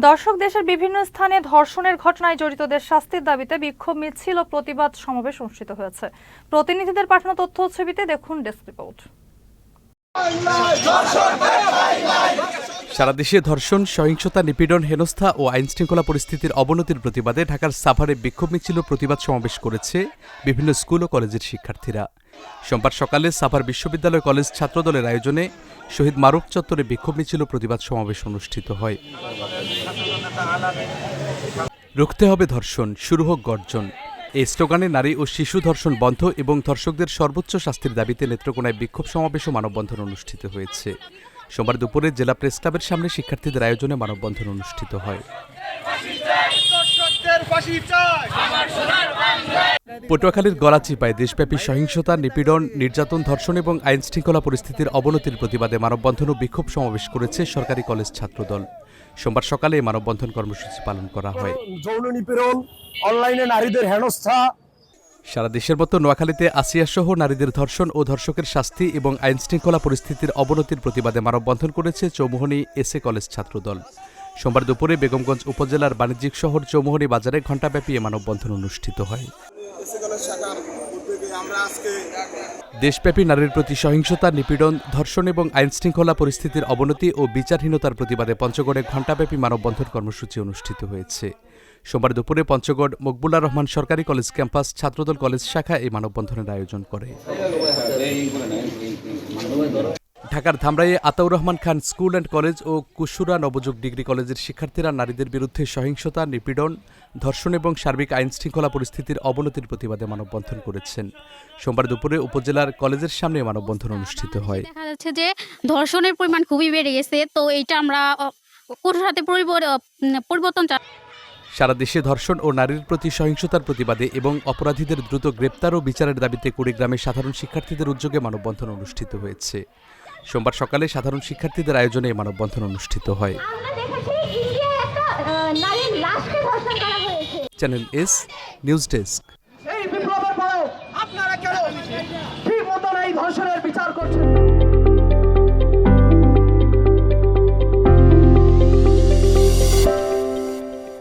দর্শক, দেশের বিভিন্ন স্থানে ধর্ষণের ঘটনায় জড়িতদের শাস্তির দাবিতে বিক্ষোভ মিছিল ও প্রতিবাদ সমাবেশ অনুষ্ঠিত হয়েছে। প্রতিনিধিদের পাঠানো তথ্য ও ছবিতে দেখুন ডেস্ক রিপোর্ট। সারা দেশে ধর্ষণ, সহিংসতা, নিপীড়ন, হেনস্থা ও আইনশৃঙ্খলা পরিস্থিতির অবনতির প্রতিবাদে ঢাকার সাভারে বিক্ষোভ মিছিল ও প্রতিবাদ সমাবেশ করেছে বিভিন্ন স্কুল ও কলেজের শিক্ষার্থীরা। সোমবার সকালে সাভার বিশ্ববিদ্যালয় কলেজ ছাত্রদলের আয়োজনে শহীদ মারুফ চত্বরে বিক্ষোভ মিছিল ও প্রতিবাদ সমাবেশ অনুষ্ঠিত হয়। রুখতে হবে ধর্ষণ, শুরু হোক গর্জন, এই স্লোগানে নারী ও শিশু ধর্ষণ বন্ধ এবং ধর্ষকদের সর্বোচ্চ শাস্তির দাবিতে নেত্রকোনায় বিক্ষোভ সমাবেশ ও মানববন্ধন অনুষ্ঠিত হয়েছে। সোমবার দুপুরে জেলা প্রেস ক্লাবের সামনে শিক্ষার্থীদের আয়োজনে মানববন্ধন অনুষ্ঠিত হয়। পটুয়াখালীর গলাচিপায় দেশব্যাপী সহিংসতা, নিপীড়ন, নির্যাতন, ধর্ষণ এবং আইনশৃঙ্খলা পরিস্থিতির অবনতির প্রতিবাদে মানববন্ধন ও বিক্ষোভ সমাবেশ করেছে সরকারি কলেজ ছাত্রদল। সোমবার সকালে এই মানববন্ধন কর্মসূচি পালন করা হয়। যৌন নিপীড়ন, অনলাইনে নারীদের হেনস্থা। সারা দেশের মতো নোয়াখালীতে আসিয়াসহ নারীদের ধর্ষণ ও ধর্ষকের শাস্তি এবং আইনশৃঙ্খলা পরিস্থিতির অবনতির প্রতিবাদে মানববন্ধন করেছে চৌমুহনী এসএ কলেজ ছাত্রদল। সোমবার দুপুরে বেগমগঞ্জ উপজেলার বাণিজ্যিক শহর চৌমুহনী বাজারে ঘণ্টাব্যাপী এ মানববন্ধন অনুষ্ঠিত হয়। দেশব্যাপী নারীর প্রতি সহিংসতা, নিপীড়ন, ধর্ষণ এবং আইনশৃঙ্খলা পরিস্থিতির অবনতি ও বিচারহীনতার প্রতিবাদে পঞ্চগড়ে ঘণ্টাব্যাপী মানববন্ধন কর্মসূচি অনুষ্ঠিত হয়েছে। সোমবার দুপুরে পঞ্চগড় মকবুলার রহমান সরকারি কলেজ ক্যাম্পাস ছাত্রদল কলেজ শাখা এই মানববন্ধনের আয়োজন করে। ঢাকার ধামরাইয়ে Ataur Rahman Khan school and college ও কুশুরা নবযুগ ডিগ্রি কলেজের শিক্ষার্থীরা নারীদের বিরুদ্ধে সহিংসতা, নিপীড়ন, ধর্ষণ এবং সার্বিক আইনশৃঙ্খলা পরিস্থিতির অবনতির প্রতিবাদে মানববন্ধন করেছেন। সোমবার দুপুরে উপজেলার কলেজের সামনে মানববন্ধন অনুষ্ঠিত হয়। দেখা যাচ্ছে যে ধর্ষণের পরিমাণ খুবই বেড়ে গেছে, তো এইটা আমরা কঠোর হাতে পরিবর্তন সারা দেশে ধর্ষণ ও নারীর প্রতি সহিংসতার প্রতিবাদে এবং অপরাধীদের দ্রুত গ্রেপ্তার ও বিচারের দাবিতে কুড়িগ্রামে সাধারণ শিক্ষার্থীদের উদ্যোগে মানববন্ধন অনুষ্ঠিত হয়েছে। সোমবার সকালে সাধারণ শিক্ষার্থীদের আয়োজনে এই মানববন্ধন অনুষ্ঠিত হয়। Channel S news desk. এই বিপ্লবের পরে আপনারা কেন ঠিক মতন এই ধর্ষণের বিচার করছেন?